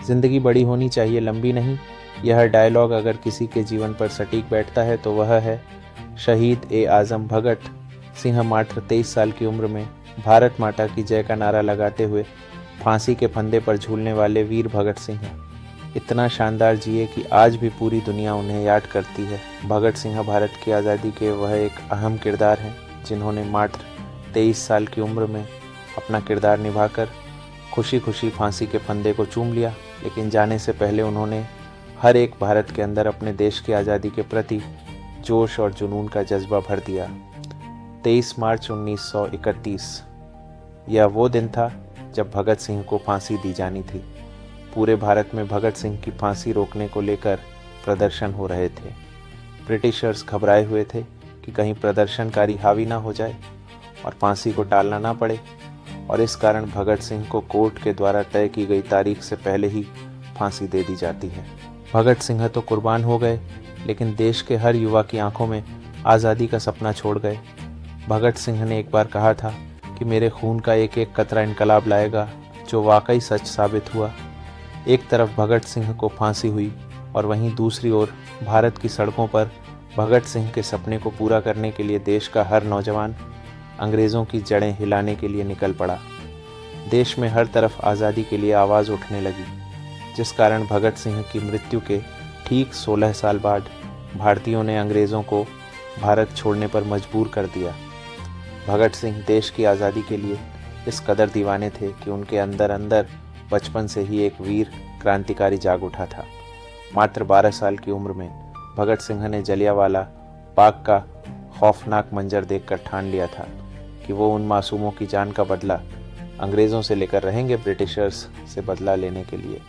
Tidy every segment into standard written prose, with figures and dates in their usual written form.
जिंदगी बड़ी होनी चाहिए, लंबी नहीं। यह डायलॉग अगर किसी के जीवन पर सटीक बैठता है तो वह है शहीद ए आज़म भगत सिंह। मात्र 23 साल की उम्र में भारत माता की जय का नारा लगाते हुए फांसी के फंदे पर झूलने वाले वीर भगत सिंह इतना शानदार जिए कि आज भी पूरी दुनिया उन्हें याद करती है। भगत सिंह भारत की आज़ादी के वह एक अहम किरदार हैं जिन्होंने मात्र 23 साल की उम्र में अपना किरदार निभाकर खुशी खुशी फांसी के फंदे को चूम लिया। लेकिन जाने से पहले उन्होंने हर एक भारत के अंदर अपने देश की आज़ादी के प्रति जोश और जुनून का जज्बा भर दिया। 23 मार्च 1931 यह वो दिन था जब भगत सिंह को फांसी दी जानी थी। पूरे भारत में भगत सिंह की फांसी रोकने को लेकर प्रदर्शन हो रहे थे। ब्रिटिशर्स घबराए हुए थे कि कहीं प्रदर्शनकारी हावी ना हो जाए और फांसी को टालना ना पड़े, और इस कारण भगत सिंह को कोर्ट के द्वारा तय की गई तारीख से पहले ही फांसी दे दी जाती है। भगत सिंह तो कुर्बान हो गए, लेकिन देश के हर युवा की आंखों में आज़ादी का सपना छोड़ गए। भगत सिंह ने एक बार कहा था कि मेरे खून का एक एक कतरा इनकलाब लाएगा, जो वाकई सच साबित हुआ। एक तरफ भगत सिंह को फांसी हुई और वहीं दूसरी ओर भारत की सड़कों पर भगत सिंह के सपने को पूरा करने के लिए देश का हर नौजवान अंग्रेज़ों की जड़ें हिलाने के लिए निकल पड़ा। देश में हर तरफ आज़ादी के लिए आवाज़ उठने लगी, जिस कारण भगत सिंह की मृत्यु के ठीक 16 साल बाद भारतीयों ने अंग्रेज़ों को भारत छोड़ने पर मजबूर कर दिया। भगत सिंह देश की आज़ादी के लिए इस कदर दीवाने थे कि उनके अंदर अंदर बचपन से ही एक वीर क्रांतिकारी जाग उठा था। मात्र 12 साल की उम्र में भगत सिंह ने जलियांवाला बाग का खौफनाक मंजर देखकर ठान लिया था कि वो उन मासूमों की जान का बदला अंग्रेज़ों से लेकर रहेंगे ब्रिटिशर्स से बदला लेने के लिए।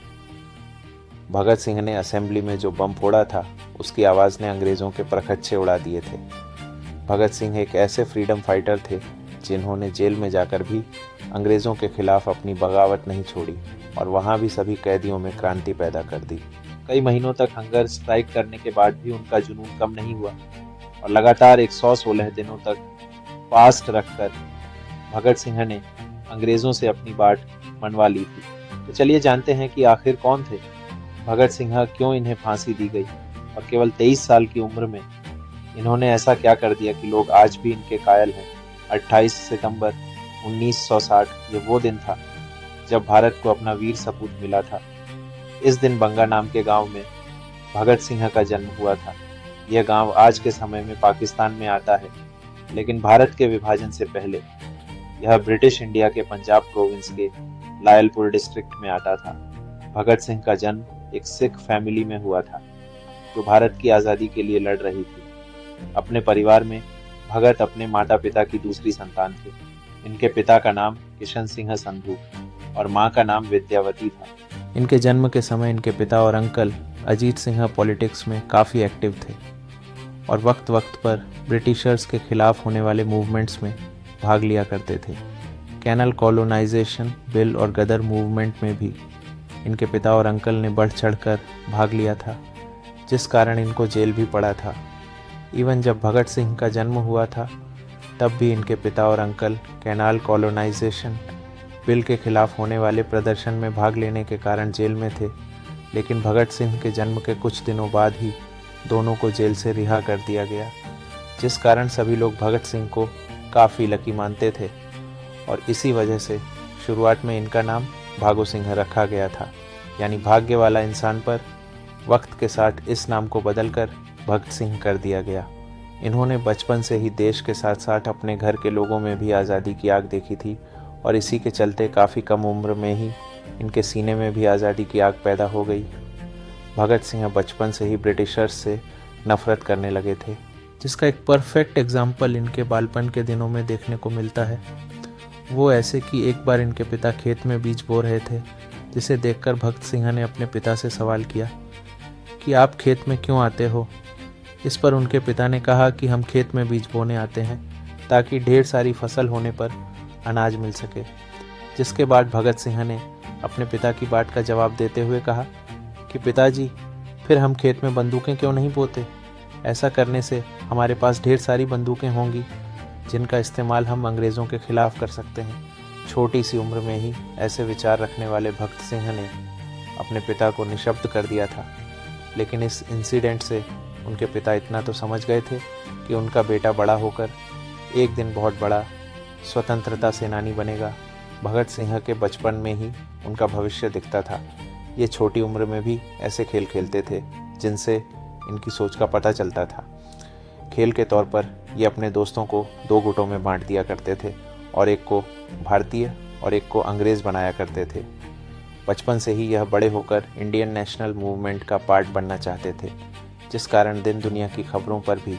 भगत सिंह ने असेंबली में जो बम फोड़ा था, उसकी आवाज़ ने अंग्रेज़ों के परखच्चे उड़ा दिए थे। भगत सिंह एक ऐसे फ्रीडम फाइटर थे जिन्होंने जेल में जाकर भी अंग्रेज़ों के खिलाफ अपनी बगावत नहीं छोड़ी और वहाँ भी सभी कैदियों में क्रांति पैदा कर दी। कई महीनों तक हंगर स्ट्राइक करने के बाद भी उनका जुनून कम नहीं हुआ और लगातार 116 दिनों तक फास्ट रखकर भगत सिंह ने अंग्रेज़ों से अपनी बात मनवा ली थी। तो चलिए जानते हैं कि आखिर कौन थे भगत सिंह, क्यों इन्हें फांसी दी गई और केवल 23 साल की उम्र में इन्होंने ऐसा क्या कर दिया कि लोग आज भी इनके कायल हैं। 28 सितंबर 1960 ये वो दिन था जब भारत को अपना वीर सपूत मिला था। इस दिन बंगा नाम के गांव में भगत सिंह का जन्म हुआ था। यह गांव आज के समय में पाकिस्तान में आता है, लेकिन भारत के विभाजन से पहले यह ब्रिटिश इंडिया के पंजाब प्रोविंस के लायलपुर डिस्ट्रिक्ट में आता था। भगत सिंह का जन्म एक सिख फैमिली में हुआ था जो भारत की आज़ादी के लिए लड़ रही थी। अपने परिवार में भगत अपने माता पिता की दूसरी संतान थे। इनके पिता का नाम किशन सिंह संधू और मां का नाम विद्यावती था। इनके जन्म के समय इनके पिता और अंकल अजीत सिंह पॉलिटिक्स में काफ़ी एक्टिव थे और वक्त वक्त पर ब्रिटिशर्स के खिलाफ होने वाले मूवमेंट्स में भाग लिया करते थे। कैनल कॉलोनाइजेशन बिल और गदर मूवमेंट में भी इनके पिता और अंकल ने बढ़ चढ़कर भाग लिया था, जिस कारण इनको जेल भी पड़ा था। इवन जब भगत सिंह का जन्म हुआ था तब भी इनके पिता और अंकल कैनाल कॉलोनाइजेशन बिल के खिलाफ होने वाले प्रदर्शन में भाग लेने के कारण जेल में थे। लेकिन भगत सिंह के जन्म के कुछ दिनों बाद ही दोनों को जेल से रिहा कर दिया गया, जिस कारण सभी लोग भगत सिंह को काफ़ी लकी मानते थे और इसी वजह से शुरुआत में इनका नाम भागो सिंह रखा गया था, यानी भाग्य वाला इंसान। पर वक्त के साथ इस नाम को बदलकर भगत सिंह कर दिया गया। इन्होंने बचपन से ही देश के साथ साथ अपने घर के लोगों में भी आज़ादी की आग देखी थी और इसी के चलते काफ़ी कम उम्र में ही इनके सीने में भी आज़ादी की आग पैदा हो गई। भगत सिंह बचपन से ही ब्रिटिशर्स से नफरत करने लगे थे, जिसका एक परफेक्ट एग्जाम्पल इनके बालपन के दिनों में देखने को मिलता है। वो ऐसे कि एक बार इनके पिता खेत में बीज बो रहे थे, जिसे देखकर भगत सिंह ने अपने पिता से सवाल किया कि आप खेत में क्यों आते हो। इस पर उनके पिता ने कहा कि हम खेत में बीज बोने आते हैं ताकि ढेर सारी फसल होने पर अनाज मिल सके। जिसके बाद भगत सिंह ने अपने पिता की बात का जवाब देते हुए कहा कि पिताजी, फिर हम खेत में बंदूकें क्यों नहीं बोते। ऐसा करने से हमारे पास ढेर सारी बंदूकें होंगी जिनका इस्तेमाल हम अंग्रेज़ों के खिलाफ कर सकते हैं। छोटी सी उम्र में ही ऐसे विचार रखने वाले भगत सिंह ने अपने पिता को निशब्द कर दिया था, लेकिन इस इंसिडेंट से उनके पिता इतना तो समझ गए थे कि उनका बेटा बड़ा होकर एक दिन बहुत बड़ा स्वतंत्रता सेनानी बनेगा। भगत सिंह के बचपन में ही उनका भविष्य दिखता था। ये छोटी उम्र में भी ऐसे खेल खेलते थे जिनसे इनकी सोच का पता चलता था। खेल के तौर पर ये अपने दोस्तों को 2 गुटों में बांट दिया करते थे और एक को भारतीय और एक को अंग्रेज़ बनाया करते थे। बचपन से ही यह बड़े होकर इंडियन नेशनल मूवमेंट का पार्ट बनना चाहते थे, जिस कारण दिन दुनिया की खबरों पर भी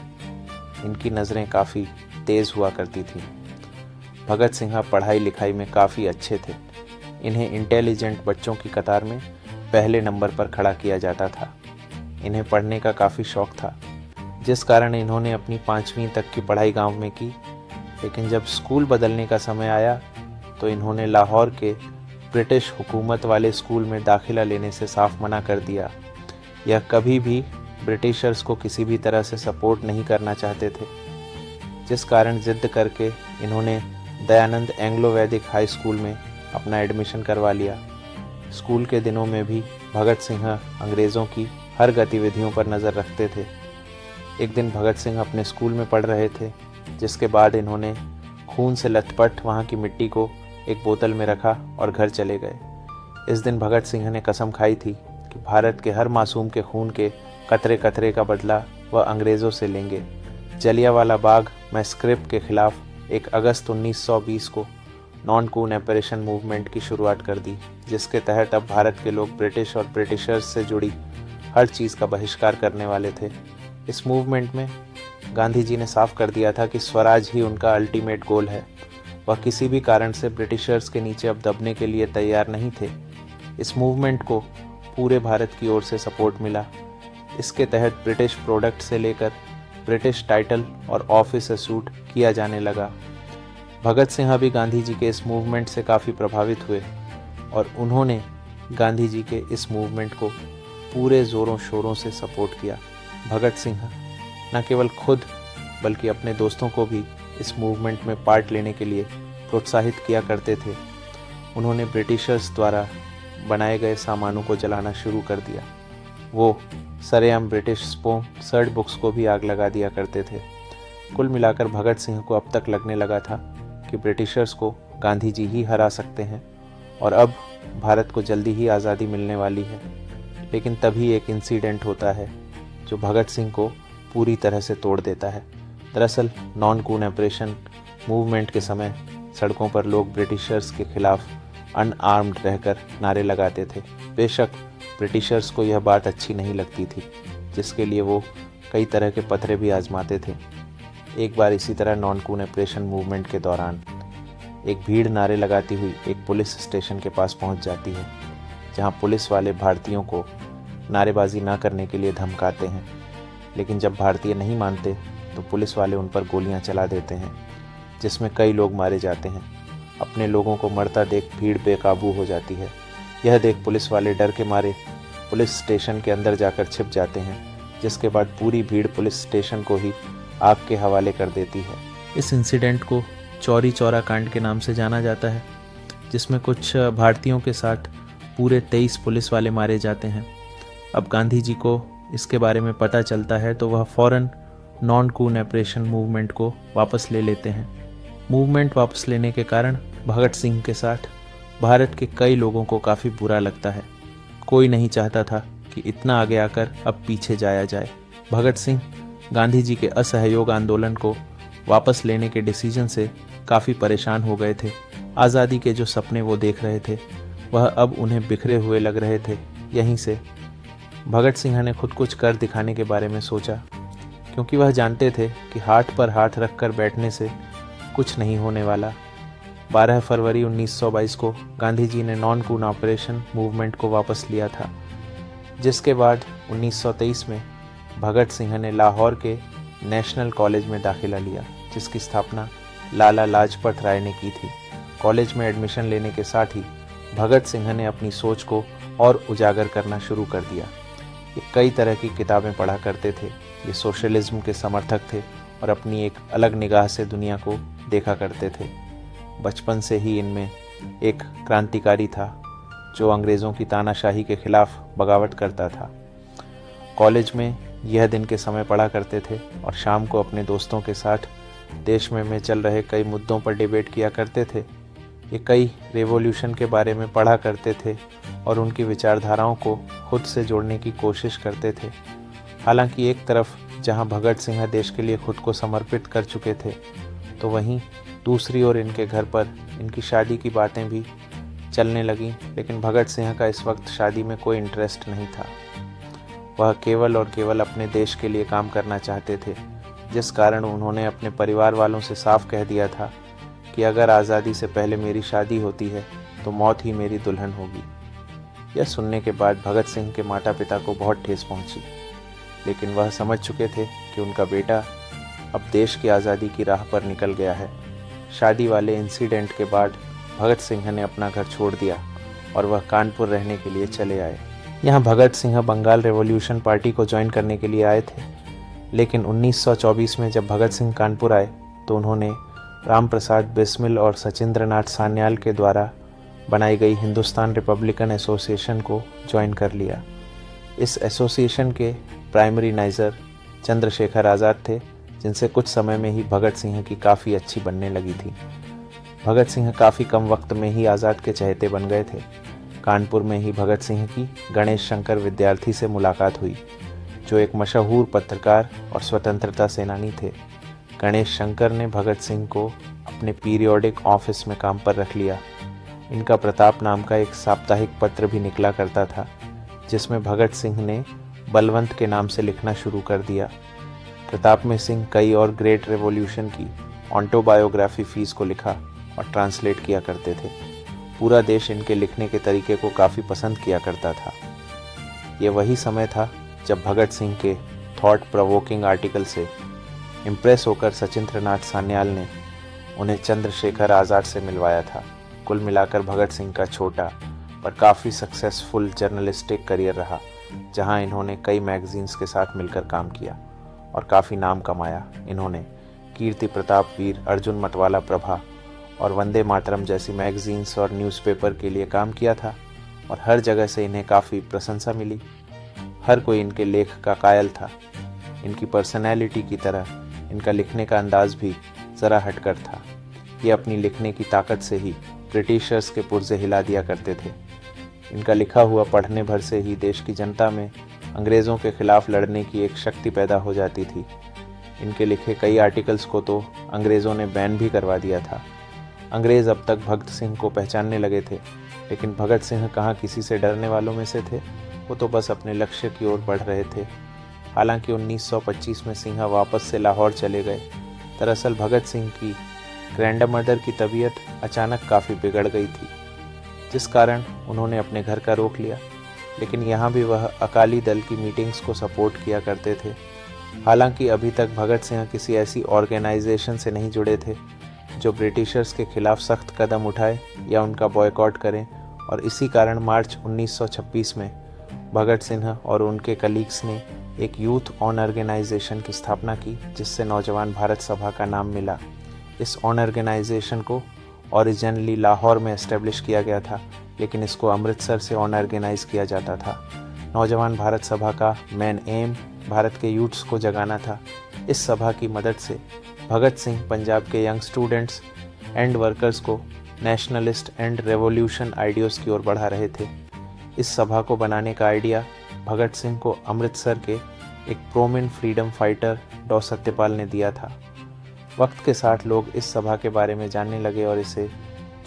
इनकी नज़रें काफ़ी तेज़ हुआ करती थीं। भगत सिंह पढ़ाई लिखाई में काफ़ी अच्छे थे। इन्हें इंटेलिजेंट बच्चों की कतार में पहले नंबर पर खड़ा किया जाता था। इन्हें पढ़ने का काफ़ी शौक़ था, जिस कारण इन्होंने अपनी 5वीं तक की पढ़ाई गांव में की। लेकिन जब स्कूल बदलने का समय आया तो इन्होंने लाहौर के ब्रिटिश हुकूमत वाले स्कूल में दाखिला लेने से साफ मना कर दिया। यह कभी भी ब्रिटिशर्स को किसी भी तरह से सपोर्ट नहीं करना चाहते थे, जिस कारण जिद करके इन्होंने दयानंद एंग्लो वैदिक हाई स्कूल में अपना एडमिशन करवा लिया। स्कूल के दिनों में भी भगत सिंह अंग्रेज़ों की हर गतिविधियों पर नज़र रखते थे। एक दिन भगत सिंह अपने स्कूल में पढ़ रहे थे, जिसके बाद इन्होंने खून से लथपथ वहाँ की मिट्टी को एक बोतल में रखा और घर चले गए। इस दिन भगत सिंह ने कसम खाई थी कि भारत के हर मासूम के खून के कतरे कतरे का बदला वह अंग्रेज़ों से लेंगे। जलियांवाला बाग मैस्क्रिप्ट के खिलाफ 1 अगस्त 1920 को नॉन कून ऑपरेशन मूवमेंट की शुरुआत कर दी, जिसके तहत अब भारत के लोग ब्रिटिश और ब्रिटिशर्स से जुड़ी हर चीज़ का बहिष्कार करने वाले थे। इस मूवमेंट में गांधी जी ने साफ कर दिया था कि स्वराज ही उनका अल्टीमेट गोल है। वह किसी भी कारण से ब्रिटिशर्स के नीचे अब दबने के लिए तैयार नहीं थे। इस मूवमेंट को पूरे भारत की ओर से सपोर्ट मिला। इसके तहत ब्रिटिश प्रोडक्ट से लेकर ब्रिटिश टाइटल और ऑफिस सूट किया जाने लगा। भगत सिंह भी गांधी जी के इस मूवमेंट से काफ़ी प्रभावित हुए और उन्होंने गांधी जी के इस मूवमेंट को पूरे ज़ोरों शोरों से सपोर्ट किया। भगत सिंह न केवल खुद बल्कि अपने दोस्तों को भी इस मूवमेंट में पार्ट लेने के लिए प्रोत्साहित किया करते थे। उन्होंने ब्रिटिशर्स द्वारा बनाए गए सामानों को जलाना शुरू कर दिया। वो सरेआम ब्रिटिश स्पॉन्सर्ड बुक्स को भी आग लगा दिया करते थे। कुल मिलाकर भगत सिंह को अब तक लगने लगा था कि ब्रिटिशर्स को गांधी जी ही हरा सकते हैं और अब भारत को जल्दी ही आज़ादी मिलने वाली है। लेकिन तभी एक इंसिडेंट होता है जो भगत सिंह को पूरी तरह से तोड़ देता है। दरअसल नॉन कून ऑपरेशन मूवमेंट के समय सड़कों पर लोग ब्रिटिशर्स के खिलाफ अनआर्म्ड रहकर नारे लगाते थे। बेशक ब्रिटिशर्स को यह बात अच्छी नहीं लगती थी, जिसके लिए वो कई तरह के पथरे भी आजमाते थे। एक बार इसी तरह नॉन कून ऑपरेशन मूवमेंट के दौरान एक भीड़ नारे लगाती हुई एक पुलिस स्टेशन के पास पहुंच जाती है, जहां पुलिस वाले भारतीयों को नारेबाजी ना करने के लिए धमकाते हैं। लेकिन जब भारतीय नहीं मानते तो पुलिस वाले उन पर गोलियां चला देते हैं, जिसमें कई लोग मारे जाते हैं। अपने लोगों को मरता देख भीड़ बेकाबू हो जाती है। यह देख पुलिस वाले डर के मारे पुलिस स्टेशन के अंदर जाकर छिप जाते हैं, जिसके बाद पूरी भीड़ पुलिस स्टेशन को ही आग के हवाले कर देती है। इस इंसिडेंट को चौरी चौरा कांड के नाम से जाना जाता है, जिसमें कुछ भारतीयों के साथ पूरे 23 पुलिस वाले मारे जाते हैं। अब गांधी जी को इसके बारे में पता चलता है तो वह फ़ौरन नॉन कून ऑपरेशन मूवमेंट को वापस ले लेते हैं। मूवमेंट वापस लेने के कारण भगत सिंह के साथ भारत के कई लोगों को काफ़ी बुरा लगता है। कोई नहीं चाहता था कि इतना आगे आकर अब पीछे जाया जाए। भगत सिंह गांधी जी के असहयोग आंदोलन को वापस लेने के डिसीजन से काफ़ी परेशान हो गए थे। आज़ादी के जो सपने वो देख रहे थे वह अब उन्हें बिखरे हुए लग रहे थे। यहीं से भगत सिंह ने खुद कुछ कर दिखाने के बारे में सोचा, क्योंकि वह जानते थे कि हाथ पर हाथ रखकर बैठने से कुछ नहीं होने वाला। 12 फरवरी 1922 को गांधी जी ने नॉन कून ऑपरेशन मूवमेंट को वापस लिया था, जिसके बाद 1923 में भगत सिंह ने लाहौर के नेशनल कॉलेज में दाखिला लिया, जिसकी स्थापना लाला लाजपत राय ने की थी। कॉलेज में एडमिशन लेने के साथ ही भगत सिंह ने अपनी सोच को और उजागर करना शुरू कर दिया। ये कई तरह की किताबें पढ़ा करते थे। ये सोशलिज्म के समर्थक थे और अपनी एक अलग निगाह से दुनिया को देखा करते थे। बचपन से ही इनमें एक क्रांतिकारी था जो अंग्रेज़ों की तानाशाही के खिलाफ बगावत करता था। कॉलेज में यह दिन के समय पढ़ा करते थे और शाम को अपने दोस्तों के साथ देश में चल रहे कई मुद्दों पर डिबेट किया करते थे। ये कई रेवोल्यूशन के बारे में पढ़ा करते थे और उनकी विचारधाराओं को खुद से जोड़ने की कोशिश करते थे। हालांकि एक तरफ जहां भगत सिंह देश के लिए खुद को समर्पित कर चुके थे, तो वहीं दूसरी ओर इनके घर पर इनकी शादी की बातें भी चलने लगीं। लेकिन भगत सिंह का इस वक्त शादी में कोई इंटरेस्ट नहीं था। वह केवल और केवल अपने देश के लिए काम करना चाहते थे, जिस कारण उन्होंने अपने परिवार वालों से साफ कह दिया था कि अगर आज़ादी से पहले मेरी शादी होती है तो मौत ही मेरी दुल्हन होगी। यह सुनने के बाद भगत सिंह के माता पिता को बहुत ठेस पहुंची, लेकिन वह समझ चुके थे कि उनका बेटा अब देश की आज़ादी की राह पर निकल गया है। शादी वाले इंसिडेंट के बाद भगत सिंह ने अपना घर छोड़ दिया और वह कानपुर रहने के लिए चले आए। यहाँ भगत सिंह बंगाल रेवोल्यूशन पार्टी को ज्वाइन करने के लिए आए थे, लेकिन 1924 में जब भगत सिंह कानपुर आए तो उन्होंने राम प्रसाद बिस्मिल और सचिंद्रनाथ सान्याल के द्वारा बनाई गई हिंदुस्तान रिपब्लिकन एसोसिएशन को ज्वाइन कर लिया। इस एसोसिएशन के प्राइमरी नाइज़र चंद्रशेखर आज़ाद थे, जिनसे कुछ समय में ही भगत सिंह की काफ़ी अच्छी बनने लगी थी। भगत सिंह काफ़ी कम वक्त में ही आज़ाद के चहेते बन गए थे। कानपुर में ही भगत सिंह की गणेश शंकर विद्यार्थी से मुलाकात हुई, जो एक मशहूर पत्रकार और स्वतंत्रता सेनानी थे। गणेश शंकर ने भगत सिंह को अपने पीरियोडिक ऑफिस में काम पर रख लिया। इनका प्रताप नाम का एक साप्ताहिक पत्र भी निकला करता था, जिसमें भगत सिंह ने बलवंत के नाम से लिखना शुरू कर दिया। प्रताप में सिंह कई और ग्रेट रेवोल्यूशन की ऑटोबायोग्राफी फीस को लिखा और ट्रांसलेट किया करते थे। पूरा देश इनके लिखने के तरीके को काफ़ी पसंद किया करता था। ये वही समय था जब भगत सिंह के थॉट प्रोवोकिंग आर्टिकल से इम्प्रेस होकर सचिंद्रनाथ सान्याल ने उन्हें चंद्रशेखर आज़ाद से मिलवाया था। कुल मिलाकर भगत सिंह का छोटा पर काफ़ी सक्सेसफुल जर्नलिस्टिक करियर रहा, जहां इन्होंने कई मैगजीन्स के साथ मिलकर काम किया और काफ़ी नाम कमाया। इन्होंने कीर्ति प्रताप वीर, अर्जुन मतवाला प्रभा और वंदे मातरम जैसी मैगजीन्स और न्यूज़पेपर के लिए काम किया था और हर जगह से इन्हें काफ़ी प्रशंसा मिली। हर कोई इनके लेख का कायल था। इनकी पर्सनैलिटी की तरह इनका लिखने का अंदाज भी ज़रा हटकर था। ये अपनी लिखने की ताकत से ही ब्रिटिशर्स के पुर्जे हिला दिया करते थे। इनका लिखा हुआ पढ़ने भर से ही देश की जनता में अंग्रेज़ों के खिलाफ लड़ने की एक शक्ति पैदा हो जाती थी। इनके लिखे कई आर्टिकल्स को तो अंग्रेज़ों ने बैन भी करवा दिया था। अंग्रेज़ अब तक भगत सिंह को पहचानने लगे थे, लेकिन भगत सिंह कहाँ किसी से डरने वालों में से थे। वो तो बस अपने लक्ष्य की ओर बढ़ रहे थे। हालांकि 1925 में सिंह वापस से लाहौर चले गए। दरअसल भगत सिंह की ग्रैंडमदर की तबीयत अचानक काफ़ी बिगड़ गई थी, जिस कारण उन्होंने अपने घर का रोक लिया। लेकिन यहाँ भी वह अकाली दल की मीटिंग्स को सपोर्ट किया करते थे। हालांकि अभी तक भगत सिंह किसी ऐसी ऑर्गेनाइजेशन से नहीं जुड़े थे जो ब्रिटिशर्स के खिलाफ सख्त कदम उठाए या उनका बॉयकॉट करें, और इसी कारण मार्च 1926 में भगत सिंह और उनके कलीग्स ने एक यूथ ऑन ऑर्गेनाइजेशन की स्थापना की, जिससे नौजवान भारत सभा का नाम मिला। इस ऑन ऑर्गेनाइजेशन को ओरिजिनली लाहौर में एस्टेब्लिश किया गया था, लेकिन इसको अमृतसर से ऑन ऑर्गेनाइज किया जाता था। नौजवान भारत सभा का मेन एम भारत के यूथ्स को जगाना था। इस सभा की मदद से भगत सिंह पंजाब के यंग स्टूडेंट्स एंड वर्कर्स को नेशनलिस्ट एंड रेवोल्यूशन आइडियोज़ की ओर बढ़ा रहे थे। इस सभा को बनाने का आइडिया भगत सिंह को अमृतसर के एक प्रोमिनेंट फ्रीडम फाइटर डॉ सत्यपाल ने दिया था। वक्त के साथ लोग इस सभा के बारे में जानने लगे और इसे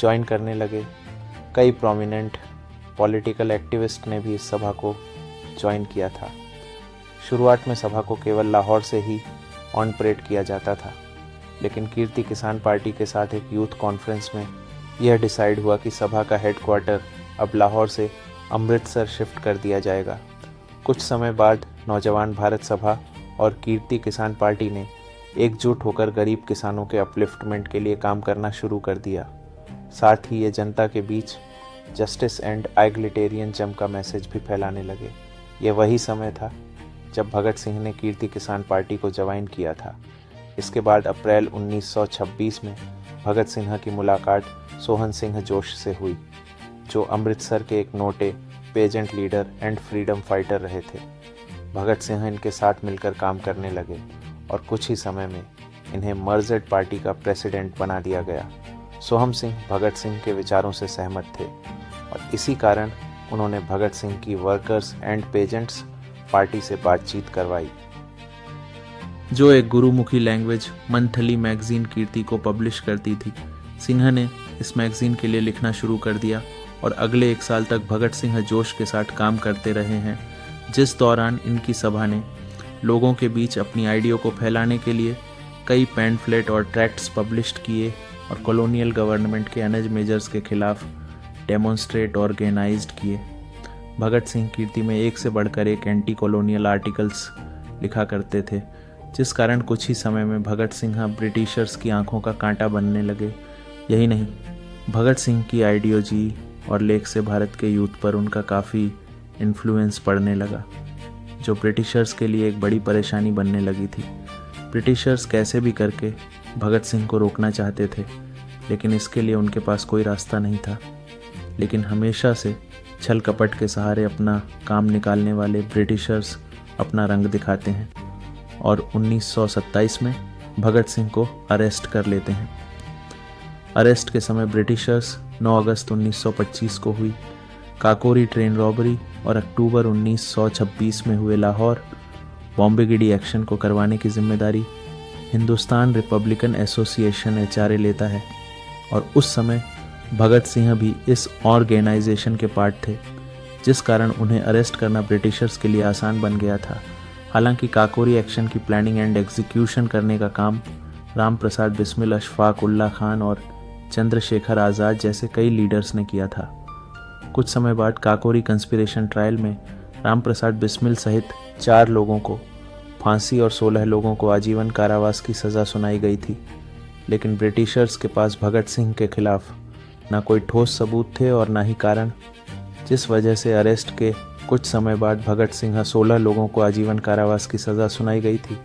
ज्वाइन करने लगे। कई प्रोमिनेंट पॉलिटिकल एक्टिविस्ट ने भी इस सभा को ज्वाइन किया था। शुरुआत में सभा को केवल लाहौर से ही ऑन परेड किया जाता था, लेकिन कीर्ति किसान पार्टी के साथ एक यूथ कॉन्फ्रेंस में यह डिसाइड हुआ कि सभा का हेडक्वार्टर अब लाहौर से अमृतसर शिफ्ट कर दिया जाएगा। कुछ समय बाद नौजवान भारत सभा और कीर्ति किसान पार्टी ने एकजुट होकर गरीब किसानों के अपलिफ्टमेंट के लिए काम करना शुरू कर दिया। साथ ही ये जनता के बीच जस्टिस एंड एग्लिटेरियनिज्म का मैसेज भी फैलाने लगे। ये वही समय था जब भगत सिंह ने कीर्ति किसान पार्टी को ज्वाइन किया था। इसके बाद अप्रैल 1926 में भगत सिंह की मुलाकात सोहन सिंह जोश से हुई, जो अमृतसर के एक noted pageant leader and freedom fighter रहे थे। भगत सिंह इनके साथ मिलकर काम करने लगे और कुछ ही समय में इन्हें मर्जेड पार्टी का प्रेसिडेंट बना दिया गया। सोहम सिंह भगत सिंह के विचारों से सहमत थे और इसी कारण उन्होंने भगत सिंह की वर्कर्स एंड पेजेंट्स पार्टी से बातचीत करवाई, जो एक गुरुमुखी लैंग्वेज मंथली मैगजीन कीर्ति को पब्लिश करती थी। सिन्हा ने इस मैगजीन के लिए लिखना शुरू कर दिया और अगले 1 साल तक भगत सिंह जोश के साथ काम करते रहे हैं, जिस दौरान इनकी सभा ने लोगों के बीच अपनी आइडिया को फैलाने के लिए कई पैम्फलेट और ट्रैक्ट्स पब्लिश किए और कॉलोनियल गवर्नमेंट के अनज मेजर्स के खिलाफ डेमोन्स्ट्रेट ऑर्गेनाइज्ड किए। भगत सिंह कीर्ति में एक से बढ़कर एक एंटी कॉलोनियल आर्टिकल्स लिखा करते थे, जिस कारण कुछ ही समय में भगत सिंह ब्रिटिशर्स की आंखों का कांटा बनने लगे। यही नहीं, भगत सिंह की आइडियोलॉजी और लेख से भारत के यूथ पर उनका काफ़ी इन्फ्लुएंस पड़ने लगा, जो ब्रिटिशर्स के लिए एक बड़ी परेशानी बनने लगी थी। ब्रिटिशर्स कैसे भी करके भगत सिंह को रोकना चाहते थे, लेकिन इसके लिए उनके पास कोई रास्ता नहीं था। लेकिन हमेशा से छल कपट के सहारे अपना काम निकालने वाले ब्रिटिशर्स अपना रंग दिखाते हैं और 1927 में भगत सिंह को अरेस्ट कर लेते हैं। अरेस्ट के समय ब्रिटिशर्स 9 अगस्त 1925 को हुई काकोरी ट्रेन रॉबरी और अक्टूबर 1926 में हुए लाहौर बॉम्बे गिडी एक्शन को करवाने की जिम्मेदारी हिंदुस्तान रिपब्लिकन एसोसिएशन HRA लेता है और उस समय भगत सिंह भी इस ऑर्गेनाइजेशन के पार्ट थे, जिस कारण उन्हें अरेस्ट करना ब्रिटिशर्स के लिए आसान बन गया था। हालांकि काकोरी एक्शन की प्लानिंग एंड एग्जीक्यूशन करने का काम राम प्रसाद बिस्मिल, अशफाक उल्ला खान और चंद्रशेखर आज़ाद जैसे कई लीडर्स ने किया था। कुछ समय बाद काकोरी कंस्पिरेशन ट्रायल में राम प्रसाद बिस्मिल सहित 4 लोगों को फांसी और 16 लोगों को आजीवन कारावास की सज़ा सुनाई गई थी। लेकिन ब्रिटिशर्स के पास भगत सिंह के खिलाफ ना कोई ठोस सबूत थे और ना ही कारण, जिस वजह से अरेस्ट के कुछ समय बाद भगत सिंह 16 लोगों को आजीवन कारावास की सज़ा सुनाई गई थी।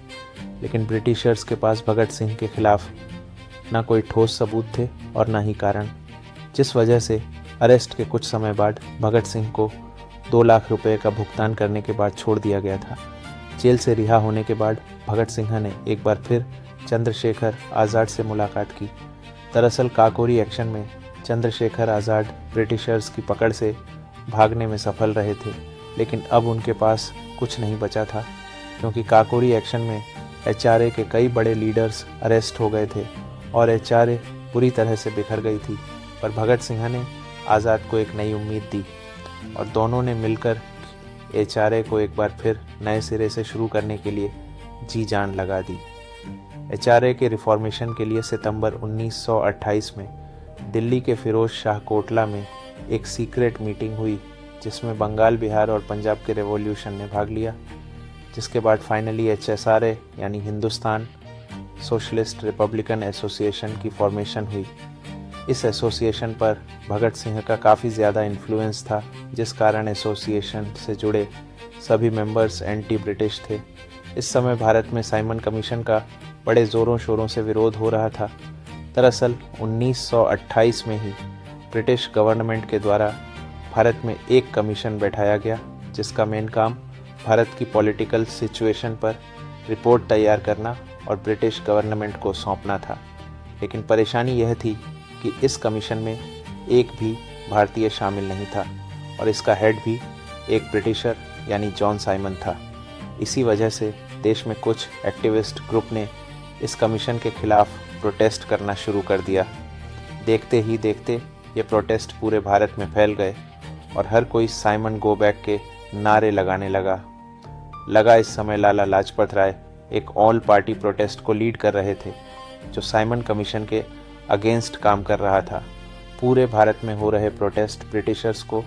लेकिन ब्रिटिशर्स के पास भगत सिंह के खिलाफ ना कोई ठोस सबूत थे और ना ही कारण, जिस वजह से अरेस्ट के कुछ समय बाद भगत सिंह को 2 लाख रुपए का भुगतान करने के बाद छोड़ दिया गया था। जेल से रिहा होने के बाद भगत सिंह ने एक बार फिर चंद्रशेखर आज़ाद से मुलाकात की। दरअसल काकोरी एक्शन में चंद्रशेखर आज़ाद ब्रिटिशर्स की पकड़ से भागने में सफल रहे थे, लेकिन अब उनके पास कुछ नहीं बचा था, क्योंकि काकोरी एक्शन में HRA के कई बड़े लीडर्स अरेस्ट हो गए थे और HRA पूरी तरह से बिखर गई थी। पर भगत सिंह ने आज़ाद को एक नई उम्मीद दी और दोनों ने मिलकर HRA को एक बार फिर नए सिरे से शुरू करने के लिए जी जान लगा दी। HRA के रिफॉर्मेशन के लिए सितंबर 1928 में दिल्ली के फिरोज शाह कोटला में एक सीक्रेट मीटिंग हुई, जिसमें बंगाल, बिहार और पंजाब के रेवोल्यूशन ने भाग लिया, जिसके बाद फाइनली HSRA यानी हिंदुस्तान सोशलिस्ट रिपब्लिकन एसोसिएशन की फॉर्मेशन हुई। इस एसोसिएशन पर भगत सिंह का काफ़ी ज़्यादा इन्फ्लुएंस था, जिस कारण एसोसिएशन से जुड़े सभी मेंबर्स एंटी ब्रिटिश थे। इस समय भारत में साइमन कमीशन का बड़े ज़ोरों शोरों से विरोध हो रहा था। दरअसल 1928 में ही ब्रिटिश गवर्नमेंट के द्वारा भारत में एक कमीशन बैठाया गया, जिसका मेन काम भारत की पॉलिटिकल सिचुएशन पर रिपोर्ट तैयार करना और ब्रिटिश गवर्नमेंट को सौंपना था। लेकिन परेशानी यह थी कि इस कमीशन में एक भी भारतीय शामिल नहीं था और इसका हेड भी एक ब्रिटिशर यानी जॉन साइमन था। इसी वजह से देश में कुछ एक्टिविस्ट ग्रुप ने इस कमीशन के खिलाफ प्रोटेस्ट करना शुरू कर दिया। देखते ही देखते ये प्रोटेस्ट पूरे भारत में फैल गए और हर कोई साइमन गो बैक के नारे लगाने लगा। इस समय लाला लाजपत राय एक ऑल पार्टी प्रोटेस्ट को लीड कर रहे थे, जो साइमन कमीशन के अगेंस्ट काम कर रहा था। पूरे भारत में हो रहे प्रोटेस्ट ब्रिटिशर्स को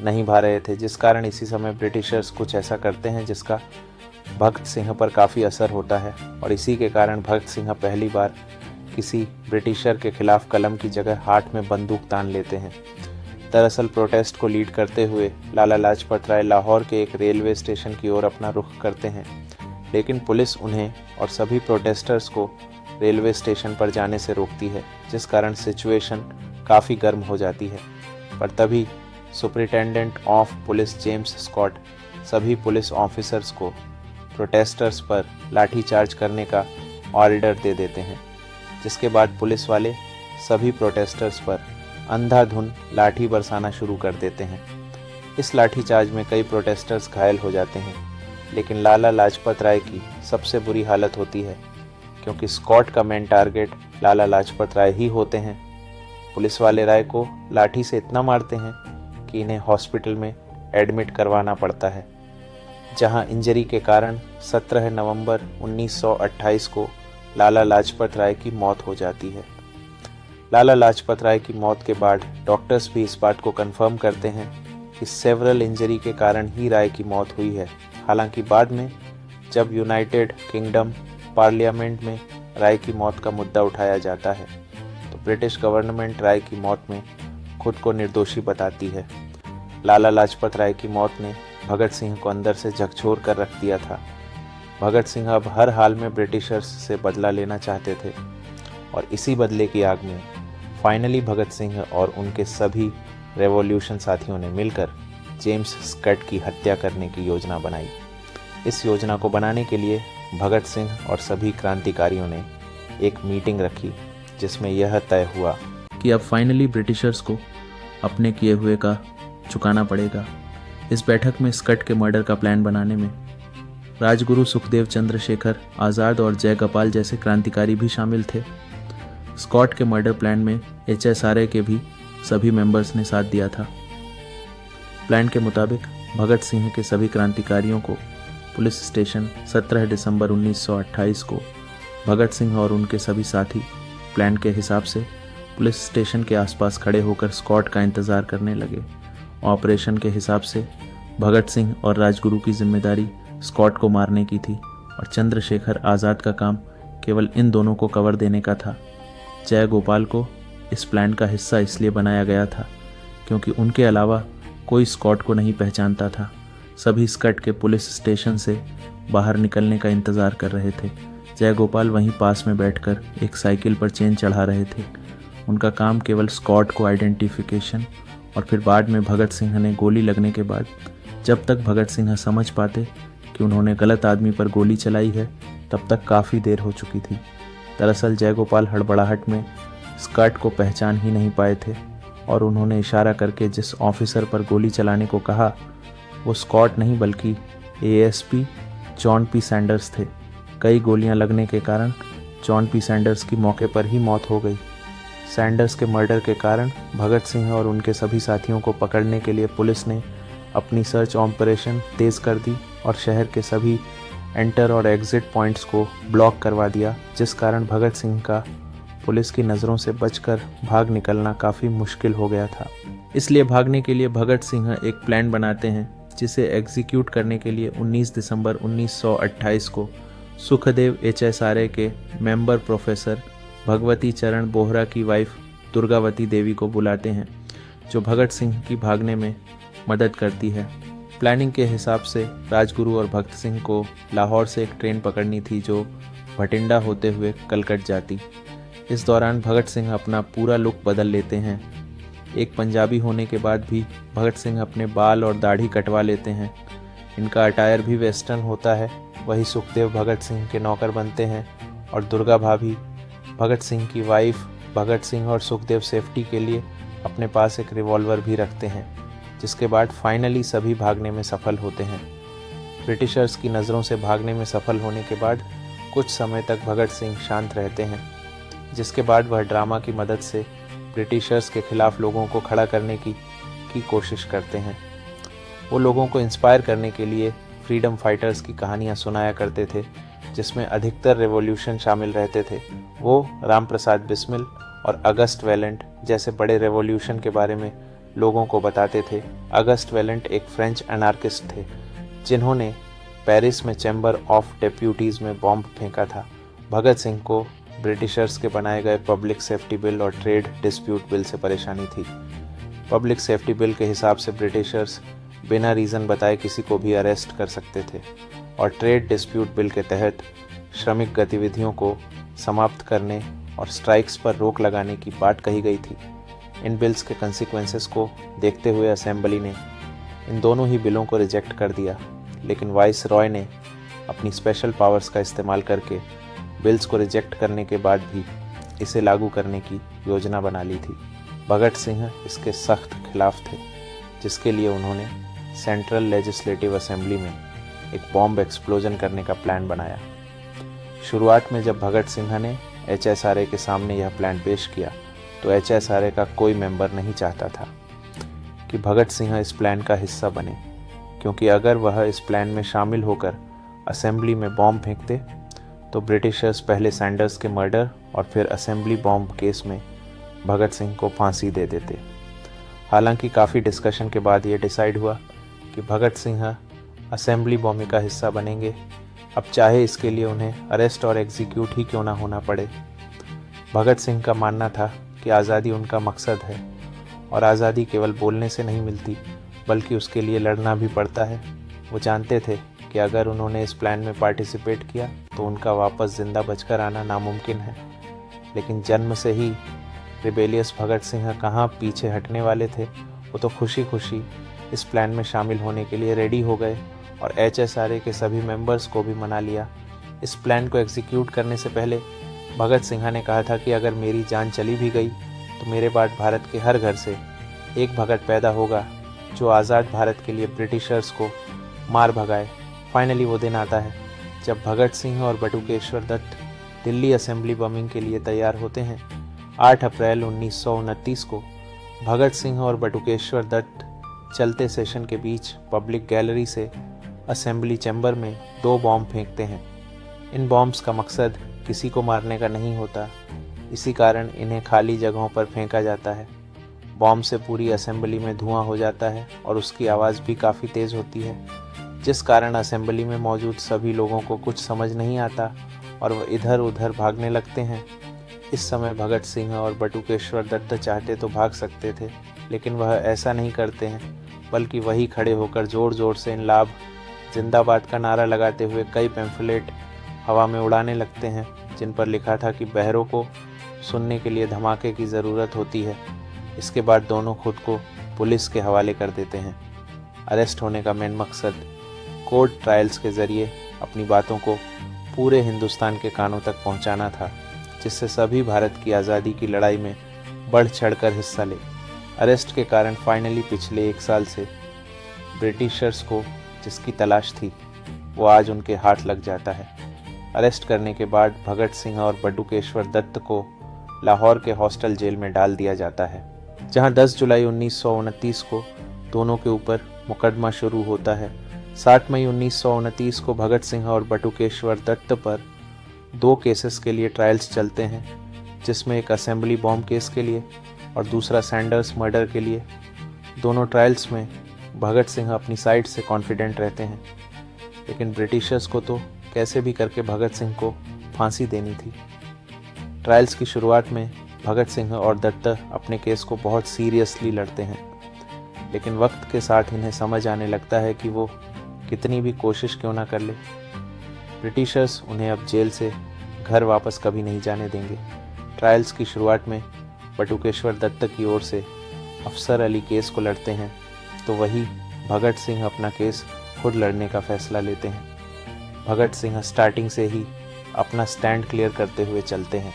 नहीं भा रहे थे, जिस कारण इसी समय ब्रिटिशर्स कुछ ऐसा करते हैं जिसका भगत सिंह पर काफ़ी असर होता है और इसी के कारण भगत सिंह पहली बार किसी ब्रिटिशर के खिलाफ कलम की जगह हाथ में बंदूक तान लेते हैं। दरअसल प्रोटेस्ट को लीड करते हुए लाला लाजपत राय लाहौर के एक रेलवे स्टेशन की ओर अपना रुख करते हैं, लेकिन पुलिस उन्हें और सभी प्रोटेस्टर्स को रेलवे स्टेशन पर जाने से रोकती है, जिस कारण सिचुएशन काफ़ी गर्म हो जाती है। पर तभी superintendent of police James Scott सभी पुलिस ऑफिसर्स को प्रोटेस्टर्स पर लाठीचार्ज करने का ऑर्डर दे देते हैं, जिसके बाद पुलिस वाले सभी प्रोटेस्टर्स पर अंधाधुंध लाठी बरसाना शुरू कर देते हैं। इस लाठीचार्ज में कई प्रोटेस्टर्स घायल हो जाते हैं, लेकिन लाला लाजपत राय की सबसे बुरी हालत होती है, क्योंकि स्कॉट का मेन टारगेट लाला लाजपत राय ही होते हैं। पुलिस वाले राय को लाठी से इतना मारते हैं कि इन्हें हॉस्पिटल में एडमिट करवाना पड़ता है, जहां इंजरी के कारण 17 नवंबर 1928 को लाला लाजपत राय की मौत हो जाती है। लाला लाजपत राय की मौत के बाद डॉक्टर्स भी इस बात को कंफर्म करते हैं कि सेवरल इंजरी के कारण ही राय की मौत हुई है। हालांकि बाद में जब यूनाइटेड किंगडम पार्लियामेंट में राय की मौत का मुद्दा उठाया जाता है, तो ब्रिटिश गवर्नमेंट राय की मौत में खुद को निर्दोषी बताती है। लाला लाजपत राय की मौत ने भगत सिंह को अंदर से झकझोर कर रख दिया था। भगत सिंह अब हर हाल में ब्रिटिशर्स से बदला लेना चाहते थे, और इसी बदले की आग में फाइनली भगत सिंह और उनके सभी रेवोल्यूशन साथियों ने मिलकर जेम्स स्कॉट की हत्या करने की योजना बनाई। इस योजना को बनाने के लिए भगत सिंह और सभी क्रांतिकारियों ने एक मीटिंग रखी, जिसमें यह तय हुआ कि अब फाइनली ब्रिटिशर्स को अपने किए हुए का चुकाना पड़ेगा। इस बैठक में स्कॉट के मर्डर का प्लान बनाने में राजगुरु सुखदेव चंद्रशेखर आज़ाद और जयगोपाल जैसे क्रांतिकारी भी शामिल थे। स्कॉट के मर्डर प्लान में HSRA के भी सभी मेंबर्स ने साथ दिया था। प्लान के मुताबिक भगत सिंह के सभी क्रांतिकारियों को पुलिस स्टेशन 17 दिसंबर 1928 को भगत सिंह और उनके सभी साथी प्लान के हिसाब से पुलिस स्टेशन के आसपास खड़े होकर स्कॉट का इंतज़ार करने लगे। ऑपरेशन के हिसाब से भगत सिंह और राजगुरु की जिम्मेदारी स्कॉट को मारने की थी, और चंद्रशेखर आज़ाद का काम केवल इन दोनों को कवर देने का था। जयगोपाल को इस प्लान का हिस्सा इसलिए बनाया गया था क्योंकि उनके अलावा कोई स्कॉट को नहीं पहचानता था। सभी स्कॉट के पुलिस स्टेशन से बाहर निकलने का इंतज़ार कर रहे थे। जयगोपाल वहीं पास में बैठकर एक साइकिल पर चेन चढ़ा रहे थे। उनका काम केवल स्कॉट को आइडेंटिफिकेशन और फिर बाद में भगत सिंह ने गोली लगने के बाद जब तक भगत सिंह समझ पाते कि उन्होंने गलत आदमी पर गोली चलाई है, तब तक काफ़ी देर हो चुकी थी। दरअसल जयगोपाल हड़बड़ाहट में स्कॉट को पहचान ही नहीं पाए थे, और उन्होंने इशारा करके जिस ऑफिसर पर गोली चलाने को कहा वो स्कॉट नहीं बल्कि ASP जॉन पी सैंडर्स थे। कई गोलियां लगने के कारण जॉन पी सैंडर्स की मौके पर ही मौत हो गई। सैंडर्स के मर्डर के कारण भगत सिंह और उनके सभी साथियों को पकड़ने के लिए पुलिस ने अपनी सर्च ऑपरेशन तेज़ कर दी और शहर के सभी एंटर और एग्ज़िट पॉइंट्स को ब्लॉक करवा दिया, जिस कारण भगत सिंह का पुलिस की नज़रों से बचकर भाग निकलना काफ़ी मुश्किल हो गया था। इसलिए भागने के लिए भगत सिंह एक प्लान बनाते हैं, जिसे एग्जीक्यूट करने के लिए 19 दिसंबर 1928 को सुखदेव HSRA के मेंबर प्रोफेसर भगवती चरण बोहरा की वाइफ दुर्गावती देवी को बुलाते हैं, जो भगत सिंह की भागने में मदद करती है। प्लानिंग के हिसाब से राजगुरु और भगत सिंह को लाहौर से एक ट्रेन पकड़नी थी जो भटिंडा होते हुए कलकट जाती। इस दौरान भगत सिंह अपना पूरा लुक बदल लेते हैं। एक पंजाबी होने के बाद भी भगत सिंह अपने बाल और दाढ़ी कटवा लेते हैं। इनका अटायर भी वेस्टर्न होता है। वही सुखदेव भगत सिंह के नौकर बनते हैं, और दुर्गा भाभी भगत सिंह की वाइफ भगत सिंह और सुखदेव सेफ्टी के लिए अपने पास एक रिवॉल्वर भी रखते हैं, जिसके बाद फाइनली सभी भागने में सफल होते हैं। ब्रिटिशर्स की नज़रों से भागने में सफल होने के बाद कुछ समय तक भगत सिंह शांत रहते हैं, जिसके बाद वह ड्रामा की मदद से ब्रिटिशर्स के खिलाफ लोगों को खड़ा करने की कोशिश करते हैं। वो लोगों को इंस्पायर करने के लिए फ्रीडम फाइटर्स की कहानियाँ सुनाया करते थे, जिसमें अधिकतर रेवोल्यूशन शामिल रहते थे। वो राम प्रसाद बिस्मिल और अगस्ट वेलेंट जैसे बड़े रेवोल्यूशन के बारे में लोगों को बताते थे। अगस्ट वेलेंट एक फ्रेंच एनार्किस्ट थे, जिन्होंने पेरिस में चैम्बर ऑफ डेप्यूटीज़ में बॉम्ब फेंका था। भगत सिंह को ब्रिटिशर्स के बनाए गए पब्लिक सेफ्टी बिल और ट्रेड डिस्प्यूट बिल से परेशानी थी। पब्लिक सेफ्टी बिल के हिसाब से ब्रिटिशर्स बिना रीज़न बताए किसी को भी अरेस्ट कर सकते थे, और ट्रेड डिस्प्यूट बिल के तहत श्रमिक गतिविधियों को समाप्त करने और स्ट्राइक्स पर रोक लगाने की बात कही गई थी। इन बिल्स के कंसिक्वेंसेस को देखते हुए असेंबली ने इन दोनों ही बिलों को रिजेक्ट कर दिया, लेकिन वाइस रॉय ने अपनी स्पेशल पावर्स का इस्तेमाल करके बिल्स को रिजेक्ट करने के बाद भी इसे लागू करने की योजना बना ली थी। भगत सिंह इसके सख्त खिलाफ थे, जिसके लिए उन्होंने सेंट्रल लेजिस्लेटिव असेंबली में एक बॉम्ब एक्सप्लोजन करने का प्लान बनाया। शुरुआत में जब भगत सिंह ने HSRA के सामने यह प्लान पेश किया तो HSRA का कोई मेंबर नहीं चाहता था कि भगत सिंह इस प्लान का हिस्सा बने, क्योंकि अगर वह इस प्लान में शामिल होकर असेंबली में बॉम्ब फेंकते तो ब्रिटिशर्स पहले सैंडर्स के मर्डर और फिर असेंबली बॉम्ब केस में भगत सिंह को फांसी दे देते। हालांकि काफ़ी डिस्कशन के बाद ये डिसाइड हुआ कि भगत सिंह असेंबली बॉम्बिंग का हिस्सा बनेंगे, अब चाहे इसके लिए उन्हें अरेस्ट और एग्जीक्यूट ही क्यों ना होना पड़े। भगत सिंह का मानना था कि आज़ादी उनका मकसद है और आज़ादी केवल बोलने से नहीं मिलती, बल्कि उसके लिए लड़ना भी पड़ता है। वो जानते थे कि अगर उन्होंने इस प्लान में पार्टिसिपेट किया तो उनका वापस ज़िंदा बचकर आना नामुमकिन है। लेकिन जन्म से ही रिबेलियस भगत सिंह कहाँ पीछे हटने वाले थे। वो तो खुशी खुशी इस प्लान में शामिल होने के लिए रेडी हो गए और HSRA के सभी मेंबर्स को भी मना लिया। इस प्लान को एग्जीक्यूट करने से पहले भगत सिंह ने कहा था कि अगर मेरी जान चली भी गई तो मेरे बाद भारत के हर घर से एक भगत पैदा होगा जो आज़ाद भारत के लिए ब्रिटिशर्स को मार भगाए। फाइनली वो दिन आता है जब भगत सिंह और बटुकेश्वर दत्त दिल्ली असेंबली बमिंग के लिए तैयार होते हैं। 8 अप्रैल 1929 को भगत सिंह और बटुकेश्वर दत्त चलते सेशन के बीच पब्लिक गैलरी से असेंबली चैम्बर में 2 बॉम्ब फेंकते हैं। इन बॉम्ब्स का मकसद किसी को मारने का नहीं होता, इसी कारण इन्हें खाली जगहों पर फेंका जाता है। बॉम्ब से पूरी असेंबली में धुआं हो जाता है और उसकी आवाज़ भी काफ़ी तेज़ होती है, जिस कारण असेंबली में मौजूद सभी लोगों को कुछ समझ नहीं आता और वह इधर उधर भागने लगते हैं। इस समय भगत सिंह और बटुकेश्वर दत्त चाहते तो भाग सकते थे, लेकिन वह ऐसा नहीं करते हैं, बल्कि वही खड़े होकर ज़ोर ज़ोर से इनलाब जिंदाबाद का नारा लगाते हुए कई पैम्फलेट हवा में उड़ाने लगते हैं, जिन पर लिखा था कि बहरों को सुनने के लिए धमाके की ज़रूरत होती है। इसके बाद दोनों खुद को पुलिस के हवाले कर देते हैं। अरेस्ट होने का मेन मकसद कोर्ट ट्रायल्स के ज़रिए अपनी बातों को पूरे हिंदुस्तान के कानों तक पहुंचाना था, जिससे सभी भारत की आज़ादी की लड़ाई में बढ़ चढ़कर हिस्सा ले। अरेस्ट के कारण फाइनली पिछले 1 साल से ब्रिटिशर्स को जिसकी तलाश थी वो आज उनके हाथ लग जाता है। अरेस्ट करने के बाद भगत सिंह और बटुकेश्वर दत्त को लाहौर के हॉस्टल जेल में डाल दिया जाता है, जहां 10 जुलाई 1929 को दोनों के ऊपर मुकदमा शुरू होता है। 7 मई 1929 को भगत सिंह और बटुकेश्वर दत्त पर 2 केसेस के लिए ट्रायल्स चलते हैं, जिसमें एक असेंबली बॉम्ब केस के लिए और दूसरा सैंडर्स मर्डर के लिए। दोनों ट्रायल्स में भगत सिंह अपनी साइड से कॉन्फिडेंट रहते हैं, लेकिन ब्रिटिशर्स को तो कैसे भी करके भगत सिंह को फांसी देनी थी। ट्रायल्स की शुरुआत में भगत सिंह और दत्त अपने केस को बहुत सीरियसली लड़ते हैं, लेकिन वक्त के साथ इन्हें समझ आने लगता है कि वो कितनी भी कोशिश क्यों ना कर ले, ब्रिटिशर्स उन्हें अब जेल से घर वापस कभी नहीं जाने देंगे। ट्रायल्स की शुरुआत में बटुकेश्वर दत्त की ओर से अफसर अली केस को लड़ते हैं, तो वही भगत सिंह अपना केस खुद लड़ने का फैसला लेते हैं। भगत सिंह स्टार्टिंग से ही अपना स्टैंड क्लियर करते हुए चलते हैं।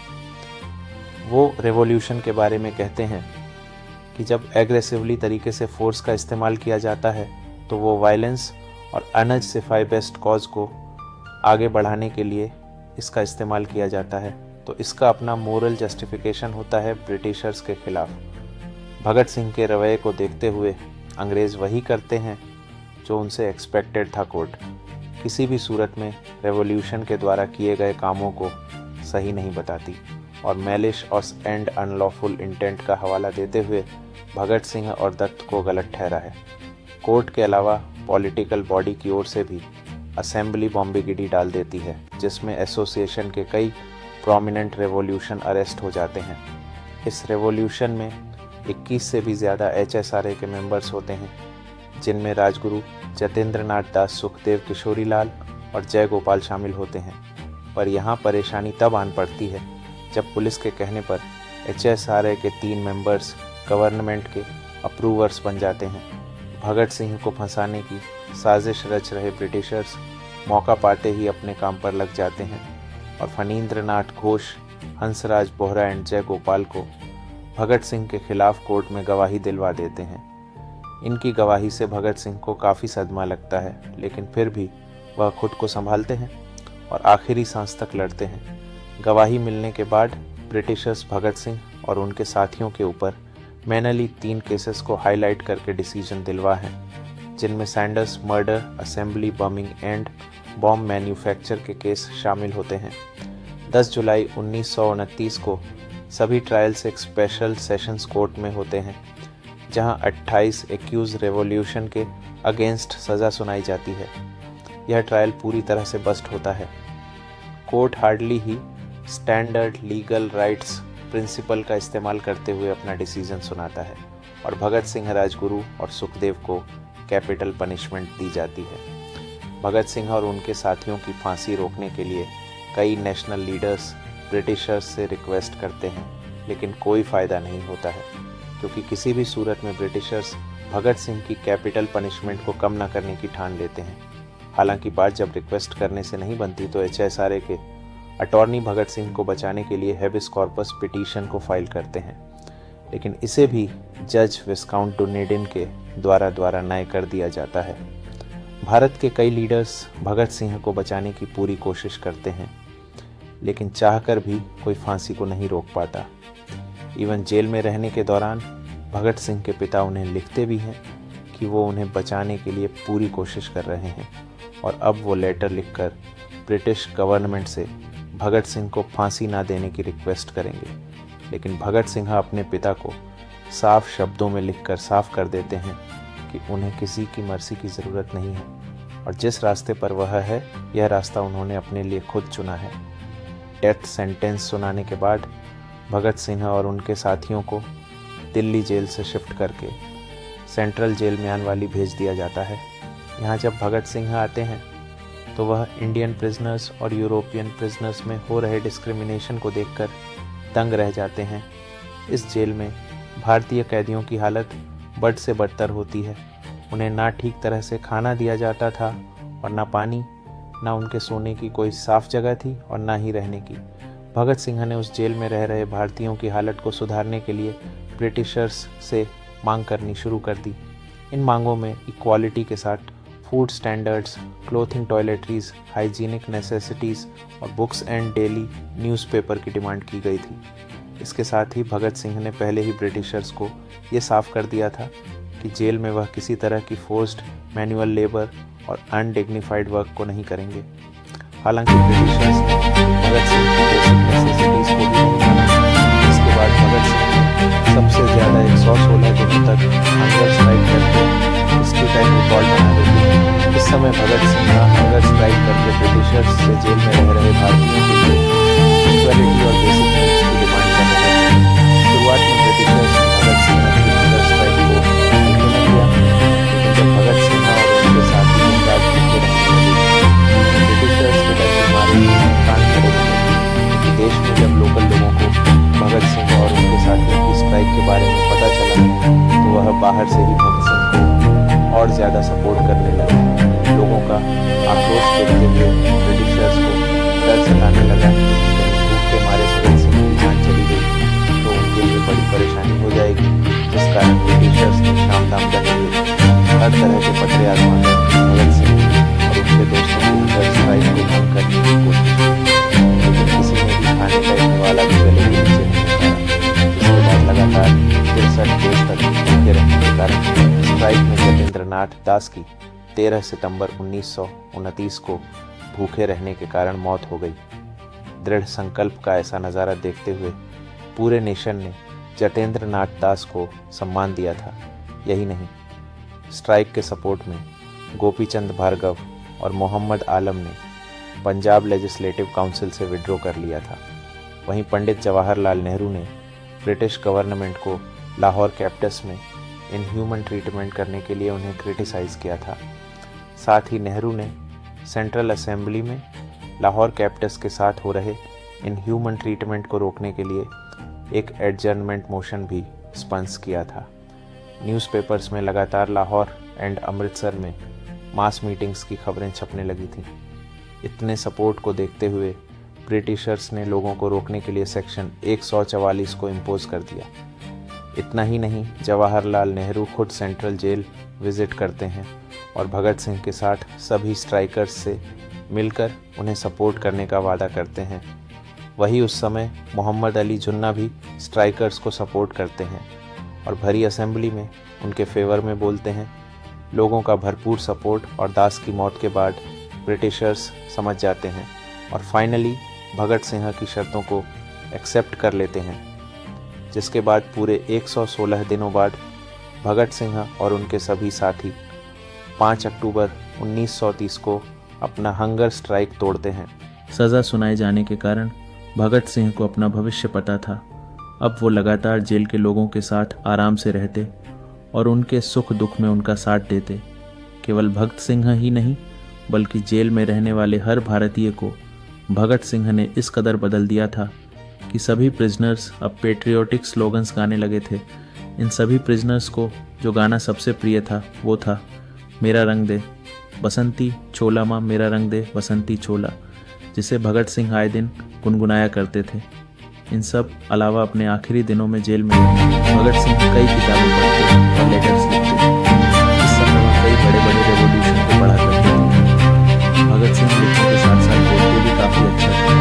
वो रेवोल्यूशन के बारे में कहते हैं कि जब एग्रेसिवली तरीके से फोर्स का इस्तेमाल किया जाता है तो वो वायलेंस और अनजस्टिफाई बेस्ट कॉज को आगे बढ़ाने के लिए इसका इस्तेमाल किया जाता है, तो इसका अपना मोरल जस्टिफिकेशन होता है ब्रिटिशर्स के खिलाफ। भगत सिंह के रवैये को देखते हुए अंग्रेज़ वही करते हैं जो उनसे एक्सपेक्टेड था। कोर्ट किसी भी सूरत में रेवोल्यूशन के द्वारा किए गए कामों को सही नहीं बताती और मैलिश और एंड अनलॉफुल इंटेंट का हवाला देते हुए भगत सिंह और दत्त को गलत ठहरा है। कोर्ट के अलावा पॉलिटिकल बॉडी की ओर से भी असेंबली बॉम्बिगिडी डाल देती है, जिसमें एसोसिएशन के कई प्रोमिनेंट रेवोल्यूशन अरेस्ट हो जाते हैं। इस रेवोल्यूशन में 21 से भी ज़्यादा HSRA के मेंबर्स होते हैं, जिनमें राजगुरु जतेंद्र नाथ दास, सुखदेव किशोरीलाल और जय गोपाल शामिल होते हैं। पर यहाँ परेशानी तब आन पड़ती है जब पुलिस के कहने पर HSRA के 3 मेंबर्स गवर्नमेंट के अप्रूवर्स बन जाते हैं। भगत सिंह को फंसाने की साजिश रच रहे ब्रिटिशर्स मौका पाते ही अपने काम पर लग जाते हैं और फणींद्रनाथ घोष, हंसराज बोहरा एंड जय गोपाल को भगत सिंह के खिलाफ कोर्ट में गवाही दिलवा देते हैं। इनकी गवाही से भगत सिंह को काफ़ी सदमा लगता है, लेकिन फिर भी वह खुद को संभालते हैं और आखिरी सांस तक लड़ते हैं। गवाही मिलने के बाद ब्रिटिशर्स भगत सिंह और उनके साथियों के ऊपर मैनली 3 केसेस को हाईलाइट करके डिसीजन दिलवा है, जिनमें Sanders murder, assembly bombing and bomb manufacture के केस शामिल होते हैं। 10 जुलाई 1929 को सभी ट्रायल्स एक स्पेशल सेशंस कोर्ट में होते हैं, जहां 28 एक्यूज रेवोल्यूशन के अगेंस्ट सज़ा सुनाई जाती है। यह ट्रायल पूरी तरह से बस्ट होता है। कोर्ट हार्डली ही स्टैंडर्ड लीगल राइट्स प्रिंसिपल का इस्तेमाल करते हुए अपना डिसीजन सुनाता है और भगत सिंह, राजगुरु और सुखदेव को कैपिटल पनिशमेंट दी जाती है। भगत सिंह और उनके साथियों की फांसी रोकने के लिए कई नेशनल लीडर्स ब्रिटिशर्स से रिक्वेस्ट करते हैं, लेकिन कोई फ़ायदा नहीं होता है, क्योंकि किसी भी सूरत में ब्रिटिशर्स भगत सिंह की कैपिटल पनिशमेंट को कम न करने की ठान लेते हैं। हालांकि बात जब रिक्वेस्ट करने से नहीं बनती तो HSRA के अटॉर्नी भगत सिंह को बचाने के लिए हेबिस कॉर्पस पिटीशन को फाइल करते हैं, लेकिन इसे भी जज विस्काउंट डुनेडिन के द्वारा नय कर दिया जाता है। भारत के कई लीडर्स भगत सिंह को बचाने की पूरी कोशिश करते हैं, लेकिन चाहकर भी कोई फांसी को नहीं रोक पाता। इवन जेल में रहने के दौरान भगत सिंह के पिता उन्हें लिखते भी हैं कि वो उन्हें बचाने के लिए पूरी कोशिश कर रहे हैं और अब वो लेटर लिखकर ब्रिटिश गवर्नमेंट से भगत सिंह को फांसी ना देने की रिक्वेस्ट करेंगे। लेकिन भगत सिंह अपने पिता को साफ शब्दों में लिखकर साफ कर देते हैं कि उन्हें किसी की मर्जी की ज़रूरत नहीं है और जिस रास्ते पर वह है, यह रास्ता उन्होंने अपने लिए खुद चुना है। डेथ सेंटेंस सुनाने के बाद भगत सिंह और उनके साथियों को दिल्ली जेल से शिफ्ट करके सेंट्रल जेल म्यानवाली भेज दिया जाता है। यहाँ जब भगत सिंह आते हैं तो वह इंडियन प्रिजनर्स और यूरोपियन प्रिजनर्स में हो रहे डिस्क्रिमिनेशन को देखकर दंग रह जाते हैं। इस जेल में भारतीय कैदियों की हालत बद से बदतर होती है। उन्हें ना ठीक तरह से खाना दिया जाता था और ना पानी, ना उनके सोने की कोई साफ़ जगह थी और ना ही रहने की। भगत सिंह ने उस जेल में रह रहे भारतीयों की हालत को सुधारने के लिए ब्रिटिशर्स से मांग करनी शुरू कर दी। इन मांगों में इक्वालिटी के साथ food standards, clothing, toiletries, hygienic necessities और बुक्स एंड डेली न्यूज़पेपर की डिमांड की गई थी। इसके साथ ही भगत सिंह ने पहले ही ब्रिटिशर्स को ये साफ कर दिया था कि जेल में वह किसी तरह की फोर्स्ड मैनुअल लेबर और अनडिग्निफाइड वर्क को नहीं करेंगे। हालांकि ब्रिटिशर्स ने भगत सिंह की बेसिक नेसेसिटीज़ को भी नहीं माना। इसके बाद भगत सिंह ने सबसे ज़्यादा 116 दिनों तक हंगर स्ट्राइक करके इसकी टाइम रिकॉर्ड बना दी। इस समय भगत सिंह हंगर स्ट्राइक करके ब्रिटिशर्स से जेल में रह रहे भारतीयों के लिए इक्वालिटी और बेसिक नीड्स की डिमांड कर रहे हैं। शुरुआत में ब्रिटिशर्स ने भगत सिंह की हंगर स्ट्राइक को हल्के में लिया, लेकिन जब भगत सिंह और उनके साथी मुमताज करके रहने लगे, ब्रिटिशर्स के डर के मारे कान खड़े हुए, क्योंकि देश में जब लोकल लोगों को भगत सिंह और उनके साथियों की स्ट्राइक के बारे में पता चला तो वह बाहर से ही भगत सिंह को और ज़्यादा सपोर्ट करने लगे। लोगों का आक्रोश देखते हुए ब्रिटिशर्स को डर सताने लगा कि कहीं भूख के मारे भगत सिंह की जान चली गई तो उनके लिए बड़ी परेशानी हो जाएगी, जिस कारण ब्रिटिशर्स ने शाम दाम करने हुए हर तरह के पत्रे आजमाकर भगत सिंह और उनके दोस्तों की हंगर स्ट्राइक को भंग करने की कोशिश की, लेकिन किसी ने भी खाने का एक वाला भी गले के नीचे नहीं उतारा। इसके बाद लगातार 63 देश तक भूखे रहने के कारण स्ट्राइक में जतेंद्रनाथ दास की 13 सितंबर 1929 को भूखे रहने के कारण मौत हो गई। दृढ़ संकल्प का ऐसा नज़ारा देखते हुए पूरे नेशन ने जतेंद्रनाथ दास को सम्मान दिया था। यही नहीं, स्ट्राइक के सपोर्ट में गोपीचंद भार्गव और मोहम्मद आलम ने पंजाब लेजिस्लेटिव काउंसिल से विड्रॉ कर लिया था। वहीं पंडित जवाहरलाल नेहरू ने ब्रिटिश गवर्नमेंट को लाहौर कैप्टस में इनह्यूमन ट्रीटमेंट करने के लिए उन्हें क्रिटिसाइज़ किया था। साथ ही नेहरू ने सेंट्रल असेंबली में लाहौर कैप्टस के साथ हो रहे इनह्यूमन ट्रीटमेंट को रोकने के लिए एक एडजर्नमेंट मोशन भी स्पॉन्स किया था। न्यूज़पेपर्स में लगातार लाहौर एंड अमृतसर में मास मीटिंग्स की खबरें छपने लगी थीं। इतने सपोर्ट को देखते हुए ब्रिटिशर्स ने लोगों को रोकने के लिए सेक्शन 144 को इम्पोज कर दिया। इतना ही नहीं, जवाहरलाल नेहरू खुद सेंट्रल जेल विजिट करते हैं और भगत सिंह के साथ सभी स्ट्राइकर्स से मिलकर उन्हें सपोर्ट करने का वादा करते हैं। वही उस समय मोहम्मद अली जिन्ना भी स्ट्राइकर्स को सपोर्ट करते हैं और भरी असेंबली में उनके फेवर में बोलते हैं। लोगों का भरपूर सपोर्ट और दास की मौत के बाद ब्रिटिशर्स समझ जाते हैं और फाइनली भगत सिंह की शर्तों को एक्सेप्ट कर लेते हैं, जिसके बाद पूरे 116 दिनों बाद भगत सिंह और उनके सभी साथी 5 अक्टूबर 1930 को अपना हंगर स्ट्राइक तोड़ते हैं। सज़ा सुनाए जाने के कारण भगत सिंह को अपना भविष्य पता था। अब वो लगातार जेल के लोगों के साथ आराम से रहते और उनके सुख दुख में उनका साथ देते। केवल भगत सिंह ही नहीं, बल्कि जेल में रहने वाले हर भारतीय को भगत सिंह ने इस कदर बदल दिया था कि सभी प्रिजनर्स अब पेट्रियोटिक स्लोगन्स गाने लगे थे। इन सभी प्रिजनर्स को जो गाना सबसे प्रिय था वो था मेरा रंग दे बसंती चोला माँ, मेरा रंग दे बसंती चोला, जिसे भगत सिंह आए दिन गुनगुनाया करते थे। इन सब अलावा अपने आखिरी दिनों में जेल में भगत सिंह कई किताबें पढ़ते और लेटर्स लिखते। इस समय वह कई बड़े बड़े रेवोल्यूशन को पढ़ा करते थे। भगत सिंह लिखने के साथ साथ बोलते भी काफ़ी अच्छा थे।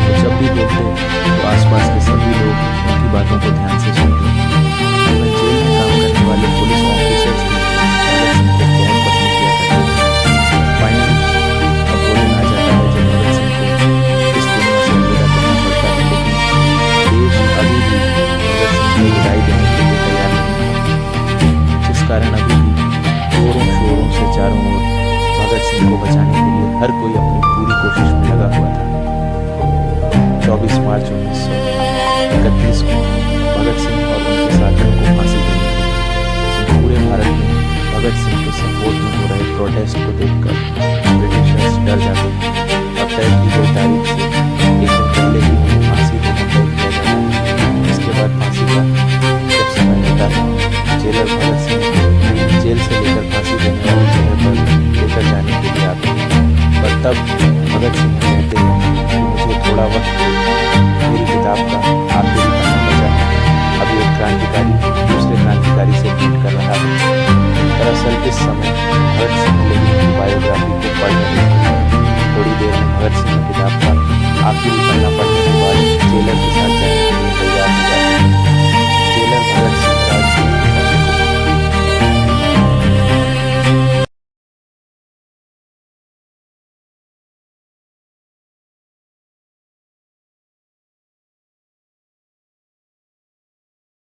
तो जब भी बोलते तो आसपास के सभी लोग उनकी बातों को ध्यान से सुनते। इवन जेल में काम करने वाले पुलिस ऑफिसर्स भी भगत सिंह को बहुत पसंद किया करते थे। फाइनली अब बोले ना जाता है जब भगत सिंह को इस दुनिया से अलविदा करना पड़ता है, लेकिन देश अभी भी भगत सिंह को विदाई देने के लिए तैयार नहीं, जिस कारण अभी भी जोरों शोरों से चारों ओर भगत सिंह को बचाने के लिए हर कोई अपनी पूरी कोशिश में लगा हुआ था। 24 मार्च 1931 को भगत सिंह और उनके साथियों को फांसी देनी थी। पूरे भारत में भगत सिंह के सपोर्ट में हो रहे प्रोटेस्ट को देखकर ब्रिटिशर्स डर जाते थे और तय की गई तारीख से एक दिन पहले ही उन्हें फांसी को मुलतवी किया जाता है। इसके बाद फांसी का जब समय होता है, जेलर भगत सिंह जेल से लेकर फांसी देने वाली जगह पर लेकर जाने के लिए आते हैं, पर तब भगत सिंह कहते हैं कि मुझे थोड़ा वक्त दो, मेरी किताब का आखिरी पन्ना बचा है, अभी एक क्रांतिकारी दूसरे क्रांतिकारी से भेंट कर रहा है। दरअसल इस समय